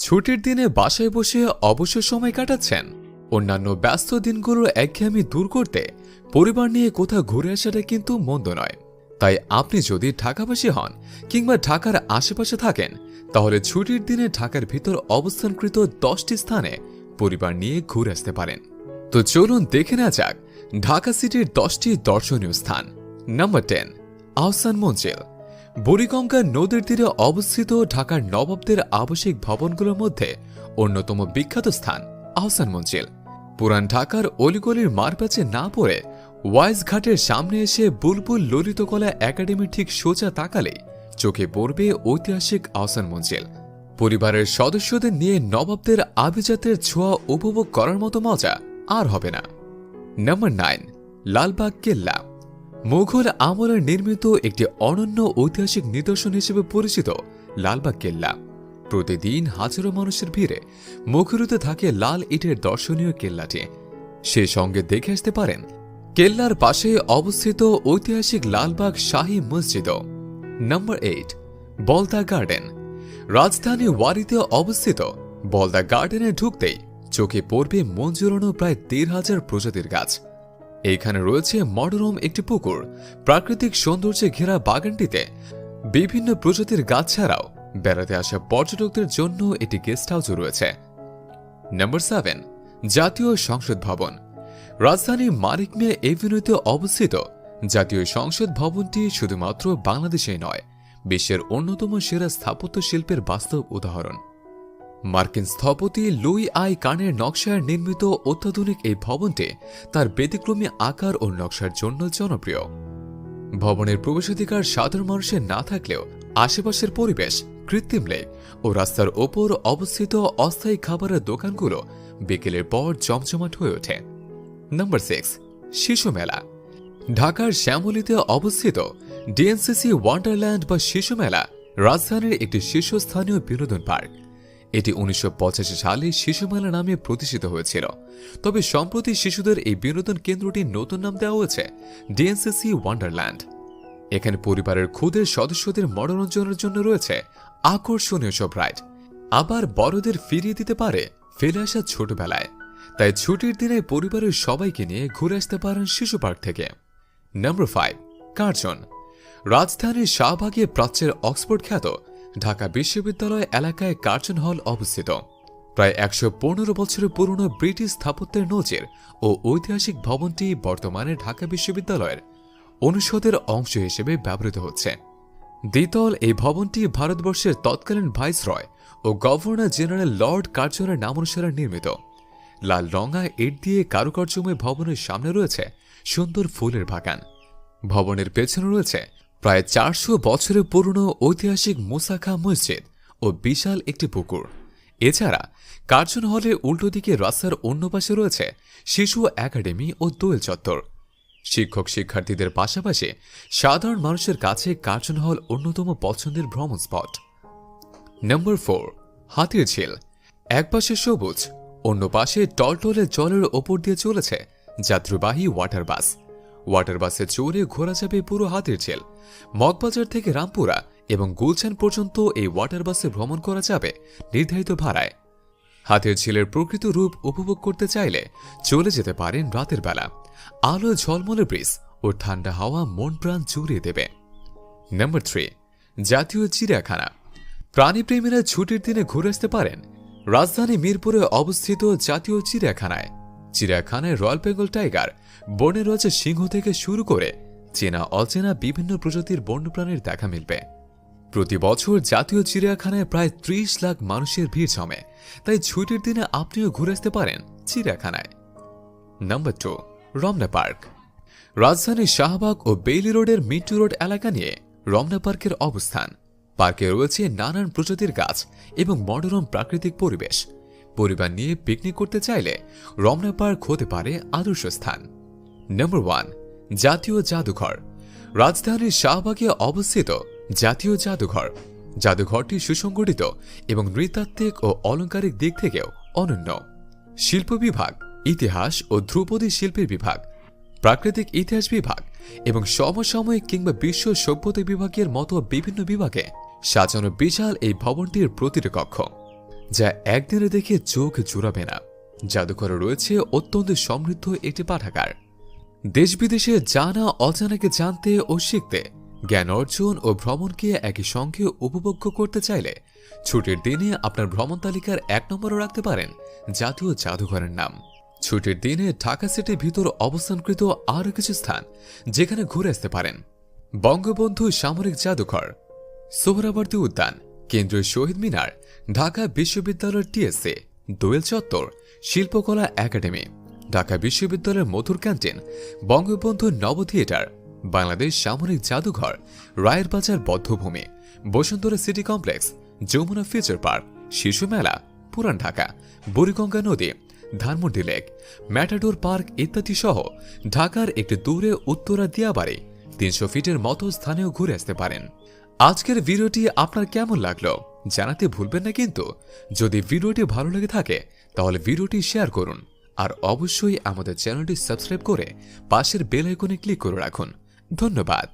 ছুটির দিনে বাসায় বসে অবসর সময় কাটাচ্ছেন? অন্যান্য ব্যস্ত দিনগুলোর একঘেয়েমি দূর করতে পরিবার নিয়ে কোথাও ঘুরে আসাটা কিন্তু মন্দ নয়। তাই আপনি যদি ঢাকাবাসী হন কিংবা ঢাকার আশেপাশে থাকেন, তাহলে ছুটির দিনে ঢাকার ভিতর অবস্থানকৃত 10টি স্থানে পরিবার নিয়ে ঘুরে আসতে পারেন। তো চলুন দেখে নেওয়া যাক ঢাকা সিটির 10টি দর্শনীয় স্থান। নাম্বার 10, আহসান মঞ্জিল। বুড়িগঙ্গা নদীর তীরে অবস্থিত ঢাকার নবাবদের আবাসিক ভবনগুলোর মধ্যে অন্যতম বিখ্যাত স্থান আহসান মঞ্জিল। পুরান ঢাকার অলিগলির মারপ্যাচে না পড়ে ওয়াইজ ঘাটের সামনে এসে বুলবুল ললিতকলা একাডেমি ঠিক সোজা তাকালে চোখে পড়বে ঐতিহাসিক আহসান মঞ্জিল। পরিবারের সদস্যদের নিয়ে নবাবদের আভিজাতের ছোঁয়া উপভোগ করার মতো মজা আর হবে না। নাম্বার 9, লালবাগ কেল্লা। মুঘল আমলে নির্মিত একটি অনন্য ঐতিহাসিক নিদর্শন হিসেবে পরিচিত লালবাগ কেল্লা। প্রতিদিন হাজারো মানুষের ভিড়ে মুখরিত থাকে লাল ইটের দর্শনীয় কেল্লাটি। সে সঙ্গে দেখে আসতে পারেন কেল্লার পাশে অবস্থিত ঐতিহাসিক লালবাগ শাহী মসজিদও। নাম্বার 8, বলদা গার্ডেন। রাজধানী ওয়ারিতে অবস্থিত বলদা গার্ডেনে ঢুকতেই চোখে পড়বে মন জুড়ানো প্রায় 1,500 প্রজাতির গাছ। এইখানে রয়েছে মনোরম একটি পুকুর, প্রাকৃতিক সৌন্দর্যে ঘেরা বাগানটিতে বিভিন্ন প্রজাতির গাছ ছাড়াও বেড়াতে আসা পর্যটকদের জন্য একটি গেস্ট হাউসও রয়েছে। নাম্বার 7, জাতীয় সংসদ ভবন। রাজধানীর মানিক মিয়া এভিনিউতে অবস্থিত জাতীয় সংসদ ভবনটি শুধুমাত্র বাংলাদেশেই নয়, বিশ্বের অন্যতম সেরা স্থাপত্য শিল্পের বাস্তব উদাহরণ। মার্কিন স্থপতি লুই আই কানের নকশায় নির্মিত অত্যাধুনিক এই ভবনটি তার ব্যতিক্রমী আকার ও নকশার জন্য জনপ্রিয়। ভবনের প্রবেশাধিকার সাধারণ মানুষের না থাকলেও আশেপাশের পরিবেশ, কৃত্রিম লেক ও রাস্তার ওপর অবস্থিত অস্থায়ী খাবারের দোকানগুলো বিকেলের পর জমজমাট হয়ে ওঠে। নাম্বার 6, শিশু মেলা। ঢাকার শ্যামলীতে অবস্থিত ডিএনসিসি ওয়ান্ডারল্যান্ড বা শিশু মেলা রাজধানীর একটি শীর্ষস্থানীয় বিনোদন পার্ক। এটি 1985 সালে শিশু মেলা নামে প্রতিষ্ঠিত হয়েছিল, তবে সম্প্রতি শিশুদের এই বিনোদন কেন্দ্রটির নতুন নাম দেওয়া হয়েছে ডিএনসিসি ওয়ান্ডারল্যান্ড। এখানে পরিবারের ক্ষুদে সদস্যদের মনোরঞ্জনের জন্য রয়েছে আকর্ষণীয় সব রাইড, আবার বড়দের ফিরিয়ে দিতে পারে ফেলে আসা ছোটবেলায়। তাই ছুটির দিনে পরিবারের সবাইকে নিয়ে ঘুরে আসতে পারেন শিশু পার্ক থেকে। Number 5, Curzon. রাজধানীর শাহবাগে প্রাচ্যের অক্সফোর্ড খ্যাত ঢাকা বিশ্ববিদ্যালয় এলাকায় কার্জন হল অবস্থিত। প্রায় 115 বছরের পুরনো ব্রিটিশ স্থাপত্যের নজির ও ঐতিহাসিক ভবনটি বর্তমানে ঢাকা বিশ্ববিদ্যালয়ের অনুষদের অংশ হিসেবে ব্যবহৃত হচ্ছে। দ্বিতল এই ভবনটি ভারতবর্ষের তৎকালীন ভাইসরয় ও গভর্নর জেনারেল লর্ড কার্জনের নামানুসারে নির্মিত। লাল রঙা ইট দিয়ে কারুকার্যময় ভবনের সামনে রয়েছে সুন্দর ফুলের বাগান। ভবনের পেছনে রয়েছে প্রায় 400 বছরের পুরনো ঐতিহাসিক মুসা মসজিদ ও বিশাল একটি পুকুর। এছাড়া কার্জন হলের উল্টো দিকে রাস্তার অন্য পাশে রয়েছে শিশু একাডেমি ও দোয়েল চত্বর। শিক্ষক শিক্ষার্থীদের পাশাপাশি সাধারণ মানুষের কাছে কার্জন হল অন্যতম পছন্দের ভ্রমণ স্পট। নাম্বার 4, হাতির ঝিল। এক পাশে সবুজ, অন্য পাশে টলটলে জলের ওপর দিয়ে চলেছে যাত্রীবাহী ওয়াটার বাস। ওয়াটার বাসে চড়ে ঘোরা যাবে পুরো হাতির ঝিল। মগবাজার থেকে রামপুরা এবং গুলশান পর্যন্ত এই ওয়াটার বাসে ভ্রমণ করা যাবে নির্ধারিত ভাড়ায়। হাতির ঝিলের প্রকৃত রূপ উপভোগ করতে চাইলে চলে যেতে পারেন রাতের বেলা। আলো ঝলমলে ব্রিজ ও ঠান্ডা হাওয়া মন প্রাণ জুড়িয়ে দেবে। নাম্বার 3, জাতীয় চিড়িয়াখানা। প্রাণীপ্রেমীরা ছুটির দিনে ঘুরে আসতে পারেন রাজধানী মিরপুরে অবস্থিত জাতীয় চিড়িয়াখানায়। চিড়িয়াখানায় রয়্যাল বেঙ্গল টাইগার, বনে রয়েছে সিংহ থেকে শুরু করে চেনা অচেনা বিভিন্ন প্রজাতির বন্যপ্রাণীর দেখা মিলবে। প্রতি বছর জাতীয় চিড়িয়াখানায় প্রায় 30 লাখ মানুষের ভিড় জমে, তাই ছুটির দিনে আপনিও ঘুরে আসতে পারেন চিড়িয়াখানায়। Number 2, Ramna park. রাজধানীর শাহবাগ ও বেইলি রোডের মিন্টু রোড এলাকা নিয়ে রমনা পার্কের অবস্থান। পার্কে রয়েছে নানান প্রজাতির গাছ এবং মনোরম প্রাকৃতিক পরিবেশ। পরিবার নিয়ে পিকনিক করতে চাইলে রমনা পার্ক হতে পারে আদর্শ স্থান। নাম্বার 1, জাতীয় জাদুঘর। রাজধানীর শাহবাগে অবস্থিত জাতীয় জাদুঘর। জাদুঘরটি সুসংগঠিত এবং নৃতাত্ত্বিক ও অলংকারিক দিক থেকেও অনন্য। শিল্প বিভাগ, ইতিহাস ও ধ্রুপদী শিল্পের বিভাগ, প্রাকৃতিক ইতিহাস বিভাগ এবং সমসাময়িক কিংবা বিশ্ব সভ্যতা বিভাগের মতো বিভিন্ন বিভাগে সাজানো বিশাল এই ভবনটির প্রতিটি কক্ষ যা একদিনে দেখে চোখ জুড়াবে না। জাদুঘরে রয়েছে অত্যন্ত সমৃদ্ধ একটি পাঠাগার। দেশ বিদেশে জানা অজানাকে জানতে ও শিখতে, জ্ঞান অর্জন ও ভ্রমণকে একই সঙ্গে উপভোগ্য করতে চাইলে ছুটির দিনে আপনার ভ্রমণ তালিকার 1 নম্বরে রাখতে পারেন জাতীয় জাদুঘরের নাম। ছুটির দিনে ঢাকা সিটির ভিতর অবস্থানকৃত আরও কিছু স্থান যেখানে ঘুরে আসতে পারেন: বঙ্গবন্ধু সামরিক জাদুঘর, সোহরাওয়ার্দী উদ্যান, কেন্দ্রীয় শহীদ মিনার, ঢাকা বিশ্ববিদ্যালয়ের টিএসসি, দোয়েল চত্বর, শিল্পকলা একাডেমি, ঢাকা বিশ্ববিদ্যালয়ের মধুর ক্যান্টিন, বঙ্গবন্ধু নব থিয়েটার, বাংলাদেশ সামরিক জাদুঘর, রায়ের বাজার বদ্ধভূমি, Bashundhara city complex, Jamuna future park, Shishu Mela, পুরান ঢাকা, বুড়িগঙ্গা নদী, ধানমন্ডি লেক, ম্যাটাডোর পার্ক ইত্যাদি সহ ঢাকার একটি দূরে উত্তরা দিয়াবাড়ি 300 ফিটের মতো স্থানেও ঘুরে আসতে পারেন। আজকের ভিডিওটি আপনার কেমন লাগলো জানাতে ভুলবেন না কিন্তু। যদি ভিডিওটি ভালো লেগে থাকে তাহলে ভিডিওটি শেয়ার করুন, আর অবশ্যই আমাদের চ্যানেলটি সাবস্ক্রাইব করে পাশের বেল আইকনে ক্লিক করে রাখুন। ধন্যবাদ।